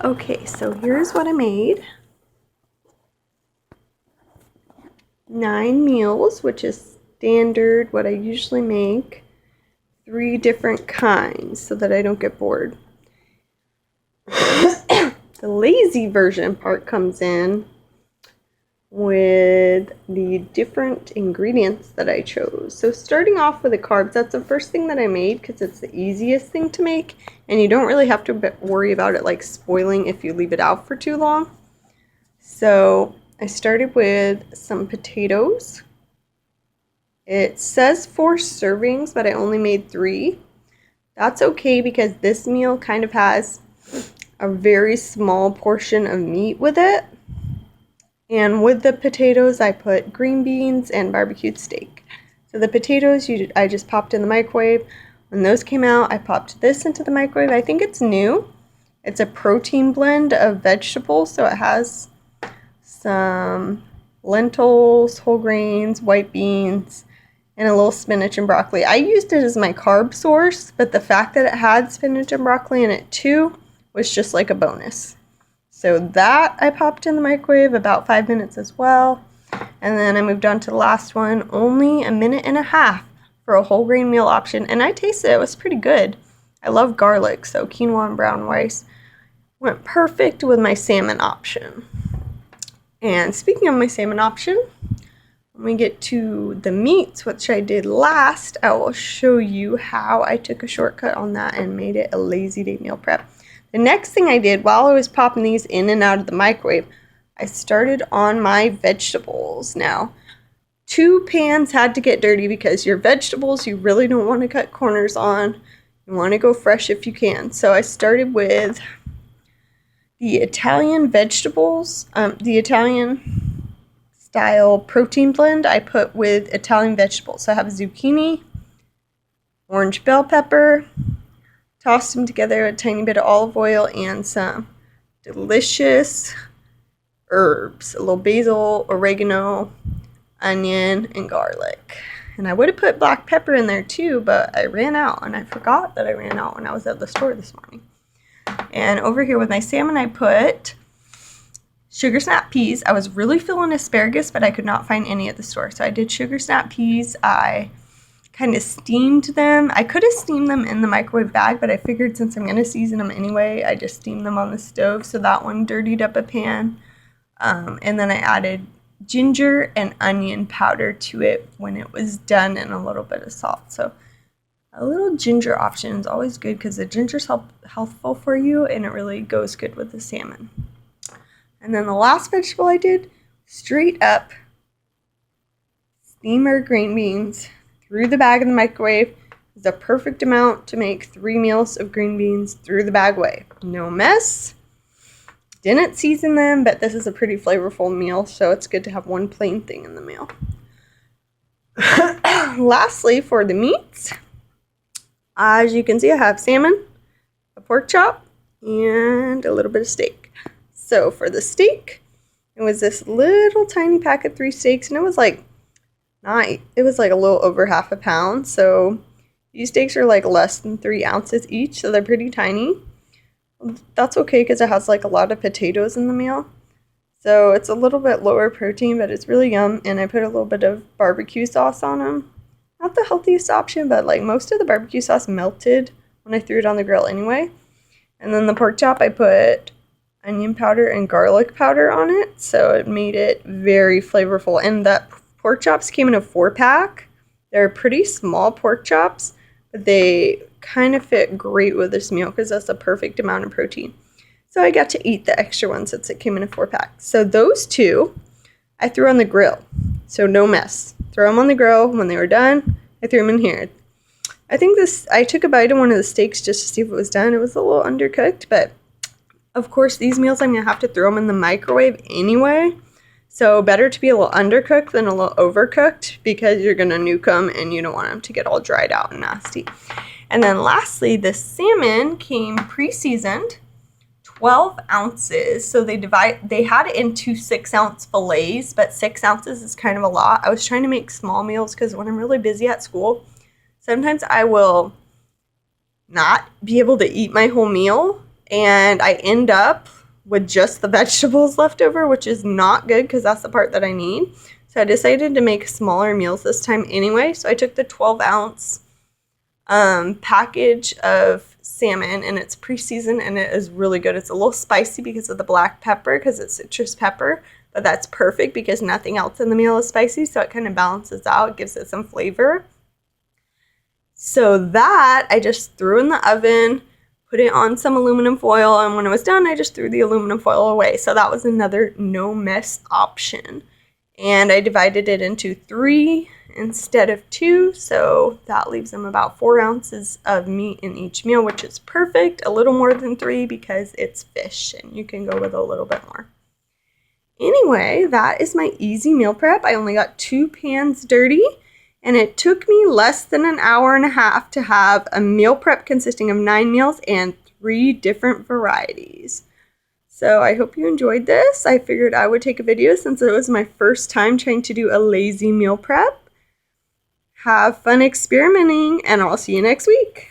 Okay, so here's what I made. 9 meals, which is standard, what I usually make. 3 different kinds so that I don't get bored. The lazy version part comes in with the different ingredients that I chose. So starting off with the carbs, that's the first thing that I made because it's the easiest thing to make and you don't really have to worry about it like spoiling if you leave it out for too long. So I started with some potatoes. It says 4 servings, but I only made 3. That's okay because this meal kind of has a very small portion of meat with it. And with the potatoes, I put green beans and barbecued steak. So the potatoes, I just popped in the microwave. When those came out, I popped this into the microwave. I think it's new. It's a protein blend of vegetables, so it has some lentils, whole grains, white beans, and a little spinach and broccoli. I used it as my carb source, but the fact that it had spinach and broccoli in it too was just like a bonus. So that I popped in the microwave about 5 minutes as well. And then I moved on to the last one, only a minute and a half for a whole grain meal option. And I tasted it, it was pretty good. I love garlic, so quinoa and brown rice went perfect with my salmon option. And speaking of my salmon option, when we get to the meats, which I did last, I will show you how I took a shortcut on that and made it a lazy day meal prep. The next thing I did while I was popping these in and out of the microwave, I started on my vegetables. Now, 2 pans had to get dirty because your vegetables you really don't want to cut corners on. You want to go fresh if you can. So I started with the Italian vegetables, the Italian style protein blend I put with Italian vegetables. So I have zucchini, orange bell pepper, tossed them together, a tiny bit of olive oil, and some delicious herbs, a little basil, oregano, onion, and garlic. And I would have put black pepper in there too, but I ran out, and I forgot that I ran out when I was at the store this morning. And over here with my salmon, I put sugar snap peas. I was really feeling asparagus, but I could not find any at the store. So I did sugar snap peas. I kind of steamed them. I could have steamed them in the microwave bag, but I figured since I'm going to season them anyway, I just steamed them on the stove. So that one dirtied up a pan. And then I added ginger and onion powder to it when it was done and a little bit of salt. So a little ginger option is always good because the ginger's healthful for you and it really goes good with the salmon. And then the last vegetable I did, straight up steamer green beans through the bag in the microwave. Is a perfect amount to make 3 meals of green beans through the bag way. No mess. Didn't season them, but this is a pretty flavorful meal, so it's good to have one plain thing in the meal. Lastly, for the meats, as you can see, I have salmon, a pork chop, and a little bit of steak. So for the steak, it was this little tiny pack of 3 steaks, and it was like a little over half a pound. So these steaks are like less than 3 ounces each, so they're pretty tiny. That's okay because it has like a lot of potatoes in the meal. So it's a little bit lower protein, but it's really yum. And I put a little bit of barbecue sauce on them. Not the healthiest option, but like most of the barbecue sauce melted when I threw it on the grill anyway. And then the pork chop, I put onion powder and garlic powder on it. So it made it very flavorful. And that pork chops came in a 4-pack. They're pretty small pork chops, but they kind of fit great with this meal because that's the perfect amount of protein. So I got to eat the extra one since it came in a 4-pack. So those 2 I threw on the grill. So no mess. Throw them on the grill. When they were done, I threw them in here. I took a bite of one of the steaks just to see if it was done. It was a little undercooked, but of course these meals I'm going to have to throw them in the microwave anyway. So better to be a little undercooked than a little overcooked because you're going to nuke them and you don't want them to get all dried out and nasty. And then lastly, the salmon came pre-seasoned, 12 ounces. So they had it into 6-ounce fillets, but 6 ounces is kind of a lot. I was trying to make small meals because when I'm really busy at school, sometimes I will not be able to eat my whole meal and I end up with just the vegetables left over, which is not good because that's the part that I need. So I decided to make smaller meals this time anyway. So I took the 12-ounce package of salmon, and it's pre-seasoned, and it is really good. It's a little spicy because of the black pepper, because it's citrus pepper, but that's perfect because nothing else in the meal is spicy, so it kind of balances out, gives it some flavor. So that I just threw in the oven, put it on some aluminum foil, and when it was done, I just threw the aluminum foil away. So that was another no mess option. And I divided it into 3 instead of 2, so that leaves them about 4 ounces of meat in each meal, which is perfect. A little more than 3 because it's fish, and you can go with a little bit more. Anyway, that is my easy meal prep. I only got 2 pans dirty, and it took me less than an hour and a half to have a meal prep consisting of 9 meals and 3 different varieties. So I hope you enjoyed this. I figured I would take a video since it was my first time trying to do a lazy meal prep. Have fun experimenting, and I'll see you next week.